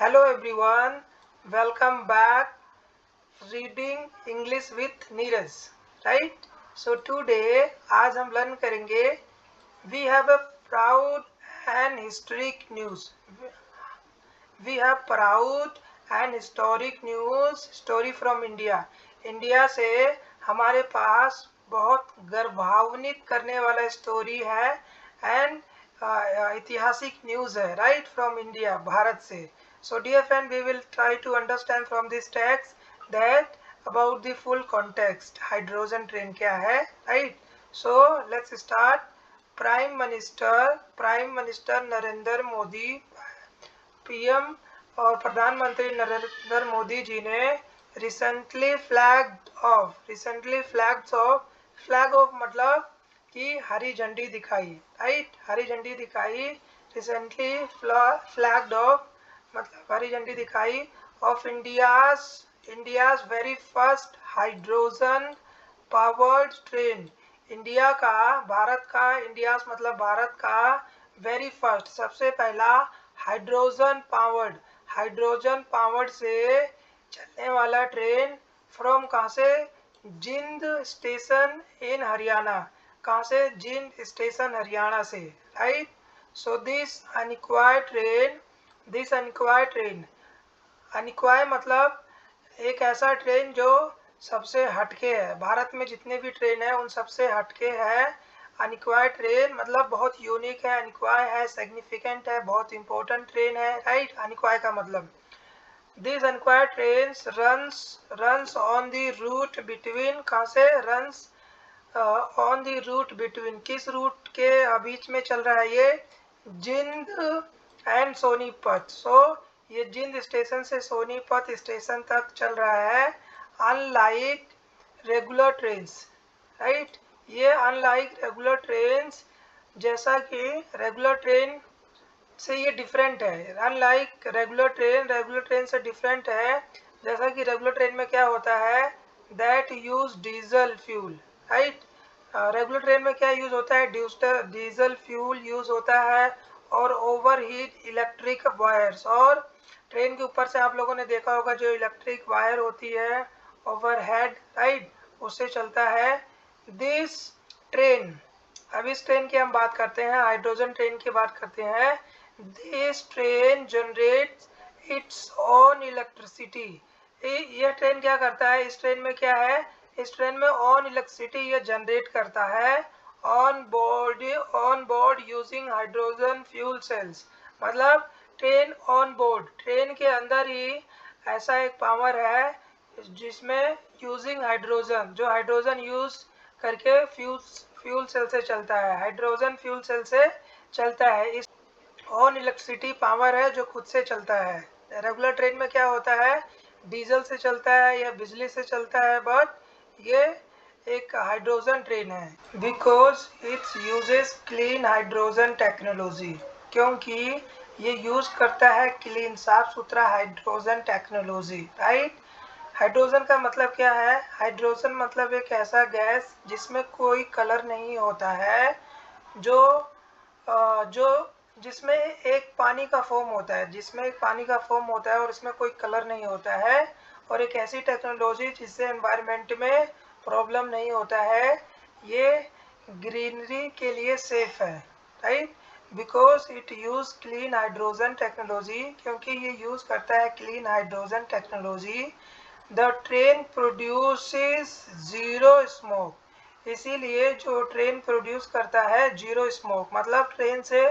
Hello everyone, welcome back. Reading English with Neeraj, right? So today आज हम learn करेंगे We have a proud and historic news. We have proud and historic news story from India. India से हमारे पास बहुत गर्भान्वित करने वाला story है and ऐतिहासिक न्यूज़ है राइट फ्रॉम इंडिया भारत से. So dear friend, we will try to understand from this text that about the full context. Hydrogen train क्या है right. So let's start. Prime minister Narendra Modi PM और प्रधानमंत्री नरेंद्र मोदी जी ने recently flag of मतलब कि हरी झंडी दिखाई राइट. हरी झंडी दिखाई रिसेंटली फ्लैग्ड ऑफ मतलब हरी झंडी दिखाई of India's very first hydrogen powered train. India का भारत का इंडियाज मतलब भारत का वेरी फर्स्ट सबसे पहला हाइड्रोजन पावर्ड से चलने वाला ट्रेन फ्रॉम कहाँ से जिंद स्टेशन इन हरियाणा. कहाँ से जिंद स्टेशन हरियाणा से राइट. सो दिस अनक्वायर्ड ट्रेन अनक्वायर मतलब एक ऐसा ट्रेन जो सबसे हटके है. भारत में जितने भी ट्रेन है उन सबसे हटके है. अनक्वायर ट्रेन मतलब बहुत यूनिक है. अनक्वायर है सिग्निफिकेंट है बहुत इंपॉर्टेंट ट्रेन है राइट. अनक्वायर का मतलब दिस अनक्वायर train runs on the route between. कहाँ से runs on the route between किस रूट के बीच में चल रहा है ये जिंद एंड सोनीपत. सो ये जिंद स्टेशन से सोनीपत स्टेशन तक चल रहा है. Unlike regular trains right. ये अनलाइक रेगुलर ट्रेन्स जैसा कि रेगुलर ट्रेन से ये डिफरेंट है. अनलाइक रेगुलर ट्रेन से डिफरेंट है. जैसा कि रेगुलर ट्रेन में क्या होता है that use diesel fuel right. Regular train में क्या यूज होता है डीजल फ्यूल यूज होता है और ओवरहीट इलेक्ट्रिक वायर्स. और ट्रेन के ऊपर से आप लोगों ने देखा होगा जो इलेक्ट्रिक वायर होती है ओवरहेड राइट उससे चलता है दिस ट्रेन. अब इस ट्रेन की हम बात करते हैं हाइड्रोजन ट्रेन की बात करते हैं. This train generates its own electricity. यह ट्रेन क्या करता है इस ट्रेन में क्या है इस ट्रेन में ऑन इलेक्ट्रिसिटी ये जनरेट करता है on board using hydrogen fuel cells. मतलब ट्रेन ऑन बोर्ड ट्रेन के अंदर ही ऐसा एक पावर है जिसमें यूजिंग हाइड्रोजन जो हाइड्रोजन यूज करके फ्यूल सेल से चलता है. हाइड्रोजन फ्यूल सेल से चलता है. इस ऑन इलेक्ट्रिसिटी पावर है जो खुद से चलता है. रेगुलर ट्रेन में क्या होता है डीजल से चलता है या बिजली से चलता है बट ये एक हाइड्रोजन ट्रेन है because it's uses clean hydrogen technology. क्योंकि ये यूज करता है क्लीन साफ सुथरा हाइड्रोजन टेक्नोलॉजी राइट. हाइड्रोजन का मतलब क्या है हाइड्रोजन मतलब एक ऐसा गैस जिसमें कोई कलर नहीं होता है जो जिसमें एक पानी का फॉर्म होता है और इसमें कोई कलर नहीं होता है. और एक ऐसी टेक्नोलॉजी जिससे एनवायरनमेंट में प्रॉब्लम नहीं होता है. ये ग्रीनरी के लिए सेफ है right because it use clean hydrogen technology. क्योंकि ये यूज करता है clean hydrogen technology. The train produces zero smoke. इसीलिए जो ट्रेन प्रोड्यूस करता है जीरो स्मोक मतलब ट्रेन से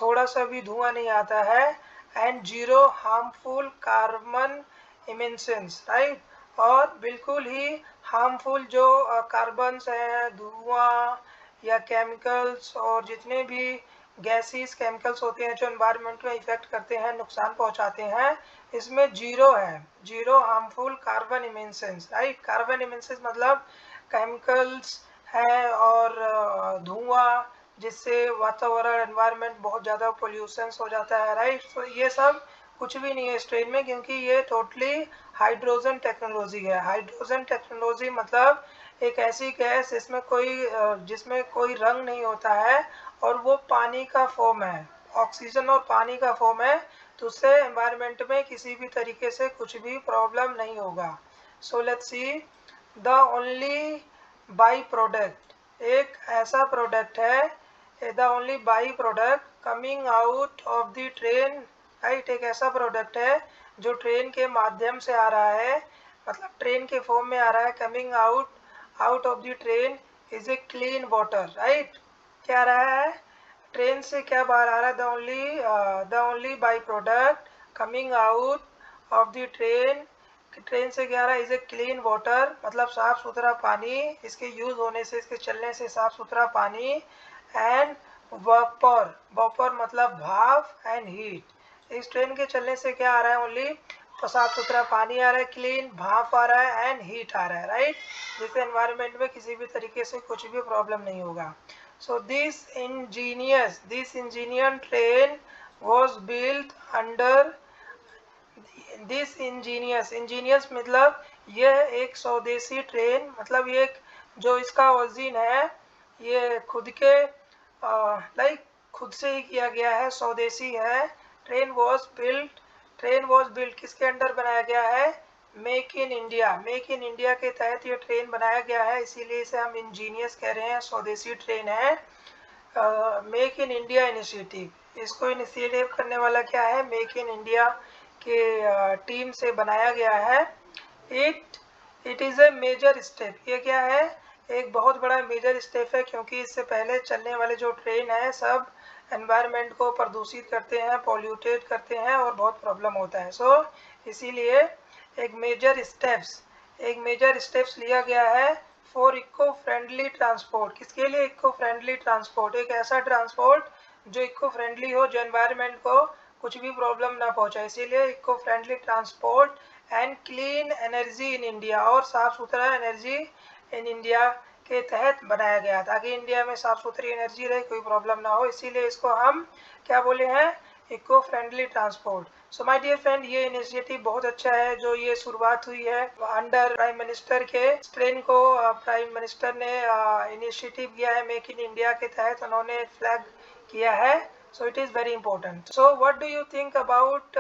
थोड़ा सा भी धुआं नहीं आता है and zero harmful carbon emissions right. और बिल्कुल ही हार्मफुल जो कार्बन्स हैं धुआं या केमिकल्स और जितने भी गैसेस केमिकल्स होते हैं जो एनवायरनमेंट में इफेक्ट करते हैं नुकसान पहुंचाते हैं इसमें जीरो है. Zero harmful carbon emissions right. Carbon emissions मतलब केमिकल्स है और धुआं जिससे वातावरण एनवायरनमेंट बहुत ज़्यादा पोल्यूशन हो जाता है राइट. तो ये सब कुछ भी नहीं है इस ट्रेन में क्योंकि ये टोटली हाइड्रोजन टेक्नोलॉजी है. हाइड्रोजन टेक्नोलॉजी मतलब एक ऐसी गैस जिसमें कोई रंग नहीं होता है और वो पानी का फॉर्म है ऑक्सीजन और पानी का फॉर्म है. तो उससे एनवायरनमेंट में किसी भी तरीके से कुछ भी प्रॉब्लम नहीं होगा। So let's see the only by product, एक ऐसा प्रोडक्ट है, the only by product coming out of the train, right, एक ऐसा प्रोडक्ट है जो ट्रेन के माध्यम से आ रहा है, मतलब ट्रेन के फॉर्म में आ रहा है, coming out of the train is a clean water, right. क्या रहा है, ट्रेन से क्या बाहर आ रहा है, the only by product coming out of the train, train से क्या आ रहा है, इज ए क्लीन वाटर, मतलब साफ सुथरा पानी, इसके यूज होने से, इसके चलने से साफ सुथरा पानी, एंड वॉपर मतलब भाप, एंड हीट, इस ट्रेन के चलने से क्या आ रहा है, ओनली तो साफ सुथरा पानी आ रहा है, क्लीन भाप आ रहा है, एंड हीट आ रहा है, राइट, जिससे एनवायरनमेंट में किसी भी तरीके से कुछ भी प्रॉब्लम नहीं होगा। So this ingenious train was built under this ingenious मतलब यह एक स्वदेशी ट्रेन, मतलब ये जो इसका ओरिजिन है ये खुद के खुद से ही किया गया है, स्वदेशी है। ट्रेन वॉज बिल्ट किसके अंडर बनाया गया है, मेक इन इंडिया के तहत ये ट्रेन बनाया गया है, इसीलिए इसे हम इंजीनियस कह रहे हैं, स्वदेशी ट्रेन है। मेक इन इंडिया इनिशिएटिव, इसको इनिशिएटिव करने वाला क्या है, मेक इन इंडिया के टीम से बनाया गया है। It is a major step, ये क्या है, एक बहुत बड़ा मेजर स्टेप है, क्योंकि इससे पहले चलने वाले जो ट्रेन है सब एनवायरनमेंट को प्रदूषित करते हैं, पॉल्यूटेड करते हैं और बहुत प्रॉब्लम होता है। सो इसीलिए एक मेजर स्टेप्स लिया गया है फॉर इको फ्रेंडली ट्रांसपोर्ट, किसके लिए, इको फ्रेंडली ट्रांसपोर्ट, एक ऐसा ट्रांसपोर्ट जो इको फ्रेंडली हो, जो एनवायरनमेंट को कुछ भी प्रॉब्लम ना पहुंचाए, इसीलिए eco friendly transport and clean energy in India, और साफ सुथरा एनर्जी इन इंडिया के तहत बनाया गया, ताकि इंडिया में साफ सुथरी एनर्जी रहे, कोई प्रॉब्लम ना हो, इसीलिए इसको हम क्या बोले हैं, eco friendly transport. So my dear friend, ये इनिशिएटिव बहुत अच्छा है, जो ये शुरुआत हुई है अंडर प्राइम मिनिस्टर के, ट्रेन को प्राइम मिनिस्टर ने इनिशिएटिव किया है, मेक इन इंडिया के तहत उन्होंने फ्लैग किया है। So it is very important. So what do you think about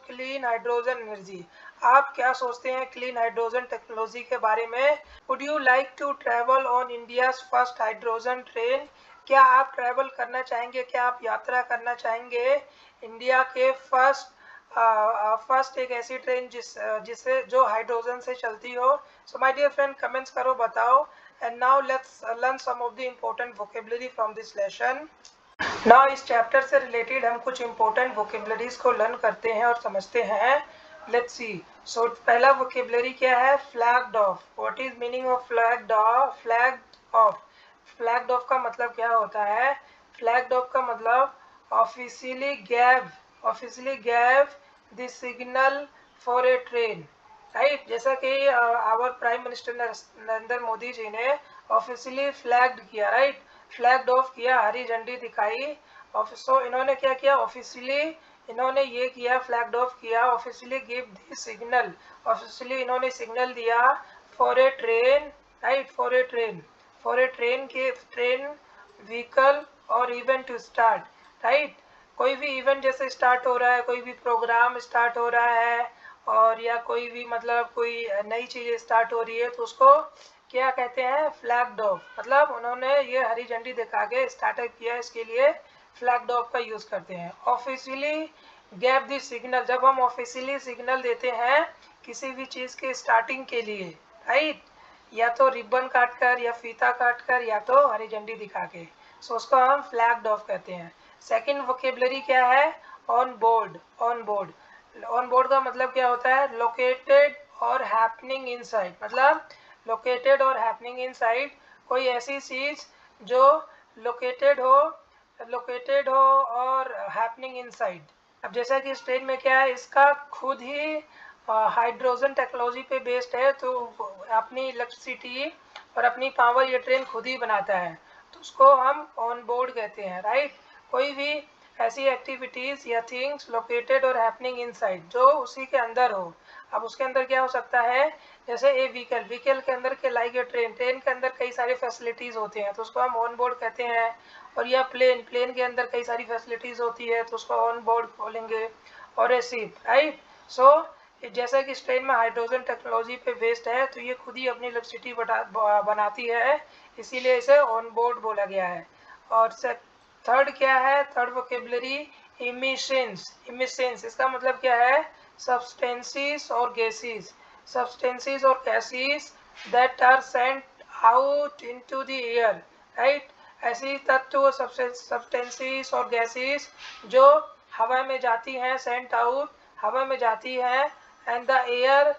clean hydrogen energy? आप क्या सोचते हैं क्लीन हाइड्रोजन टेक्नोलॉजी के बारे में? Would you like to travel on India's first hydrogen train? क्या आप ट्रैवल करना चाहेंगे, क्या आप यात्रा करना चाहेंगे इंडिया के फर्स्ट एक ऐसी ट्रेन जिससे जो हाइड्रोजन से चलती हो? So my dear friend, comments करो, बताओ। And now let's learn some of the important vocabulary from this lesson. Now इस चैप्टर से रिलेटेड हम कुछ इंपॉर्टेंट वोकेबलरीज को लर्न करते हैं और समझते हैं। Let's see. सो पहला वोकेबलरी क्या है, flagged off. What is meaning of flagged off? Flagged off का मतलब क्या होता है? फ्लैग्ड ऑफ का मतलब officially gave the signal for a train, right. जैसा कि our prime minister Narendra Modi ji ने ऑफिशियली फ्लैग्ड किया, राइट, फ्लैग्ड ऑफ किया, हरी झंडी दिखाई। सो इन्होंने क्या किया, ऑफिशियली इन्होंने ये किया, फ्लैग्ड ऑफ किया, officially give the signal, officially इन्होंने सिग्नल दिया for a train, right, for a train के ट्रेन व्हीकल और इवेंट टू स्टार्ट, राइट। कोई भी इवेंट जैसे स्टार्ट हो रहा है, कोई भी प्रोग्राम स्टार्ट हो रहा है, और या कोई भी मतलब कोई नई चीज़ स्टार्ट हो रही है, तो उसको क्या कहते हैं, फ्लैग्ड ऑफ। मतलब उन्होंने ये हरी झंडी दिखा के स्टार्टअप किया, इसके लिए फ्लैग्ड ऑफ का यूज़ करते हैं। ऑफिशियली गैव द सिग्नल, जब हम ऑफिशियली सिग्नल देते हैं किसी भी चीज़ के स्टार्टिंग के लिए, राइट, या तो रिबन काट कर, या फीता काट कर, या तो हरी झंडी दिखा के, सो उसको हम फ्लैग्ड ऑफ कहते हैं। सेकेंड वोकेबलरी क्या है, ऑन बोर्ड का मतलब क्या होता है, लोकेटेड और हैपनिंग इनसाइड, मतलब लोकेटेड और हैपनिंग इनसाइड, कोई ऐसी चीज जो लोकेटेड हो और हैपनिंग इनसाइड। अब जैसा कि इस ट्रेन में क्या है, इसका खुद ही हाइड्रोजन टेक्नोलॉजी पे बेस्ड है, तो अपनी इलेक्ट्रिसिटी और अपनी पावर ये ट्रेन खुद ही बनाता है, तो उसको हम ऑन बोर्ड कहते हैं, राइट। कोई भी ऐसी एक्टिविटीज़ या थिंग्स लोकेटेड और हैपनिंग इनसाइड, जो उसी के अंदर हो। अब उसके अंदर क्या हो सकता है, जैसे ए व्हीकल के अंदर के लाइक ए ट्रेन के अंदर कई सारी फैसिलिटीज़ होती हैं तो उसको हम ऑन बोर्ड कहते हैं। और या प्लेन के अंदर कई सारी फैसिलिटीज़ होती है तो उसको ऑन बोर्ड बोलेंगे। और ए शिप, राइट। सो जैसा कि इस ट्रेन में हाइड्रोजन टेक्नोलॉजी पे बेस्ड है तो ये खुद ही अपनी इलेक्ट्रिसिटी बनाती है, इसीलिए इसे ऑन बोर्ड बोला गया है। और थर्ड क्या है, थर्ड वोकेबलरी इमिशंस इसका मतलब क्या है, सब्सटेंसेस और गैसेस, सब्सटेंसेस और gases that are sent out into the air, right. ऐसी तत्व सब्सटेंसेस और गैसेस जो हवा में जाती हैं, सेंट आउट हवा में जाती है, एंड द एयर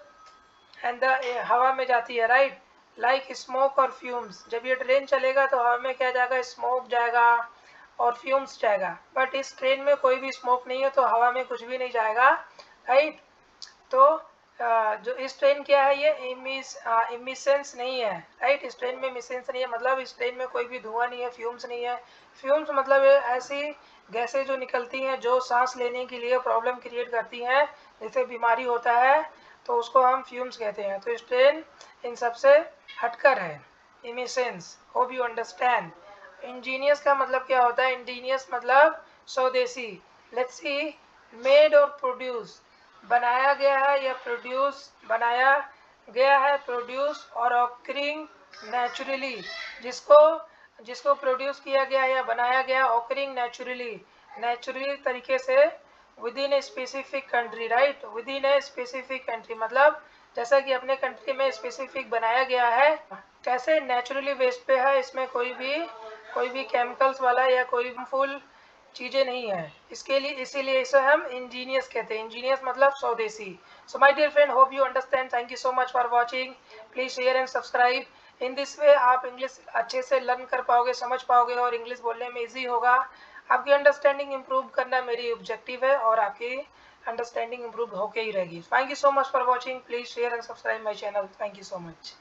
हवा में जाती है, राइट। लाइक स्मोक और फ्यूम्स, जब ये ट्रेन चलेगा तो हवा में क्या जाएगा, स्मोक जाएगा और फ्यूम्स जाएगा। बट इस ट्रेन में कोई भी स्मोक नहीं है तो हवा में कुछ भी नहीं जाएगा, राइट। तो जो इस ट्रेन क्या है, ये इमिशंस नहीं है, राइट। इस ट्रेन में इमिशंस नहीं है, मतलब इस ट्रेन में कोई भी धुआं नहीं है, फ्यूम्स नहीं है। फ्यूम्स मतलब ऐसी गैसें जो निकलती हैं जो सांस लेने के लिए प्रॉब्लम क्रिएट करती हैं, जैसे बीमारी होता है तो उसको हम फ्यूम्स कहते हैं। तो इस ट्रेन इन सबसे हटकर है, emissions. Hope you understand. Angénieux का मतलब क्या होता है, इंजीनियस मतलब स्वदेशी। लेट्स सी, मेड और प्रोड्यूस, बनाया गया है या प्रोड्यूस बनाया गया है, प्रोड्यूस और ऑकरिंग नेचुरली, जिसको जिसको प्रोड्यूस किया गया या बनाया गया, ऑकरिंग नेचुरली तरीके से with in a specific country, right. With in a specific country मतलब जैसा कि अपने कंट्री में स्पेसिफिक बनाया गया है, कैसे नेचुरली वेस्ट पे है, इसमें कोई भी केमिकल्स वाला या कोई फुल चीज़ें नहीं है इसके लिए, इसीलिए इसे हम इंजीनियस कहते हैं। इंजीनियस मतलब स्वदेशी। So my dear friend, hope you understand. Thank you so much for watching. Please share and subscribe. In this way आप इंग्लिश अच्छे से लर्न कर पाओगे, समझ पाओगे और इंग्लिश बोलने में ईजी होगा। आपकी अंडरस्टैंडिंग इंप्रूव करना मेरी ऑब्जेक्टिव है और आपकी अंडरस्टैंडिंग इंप्रूव होके ही रहेगी। Thank you so much for watching. Please share and subscribe my channel. Thank you so much.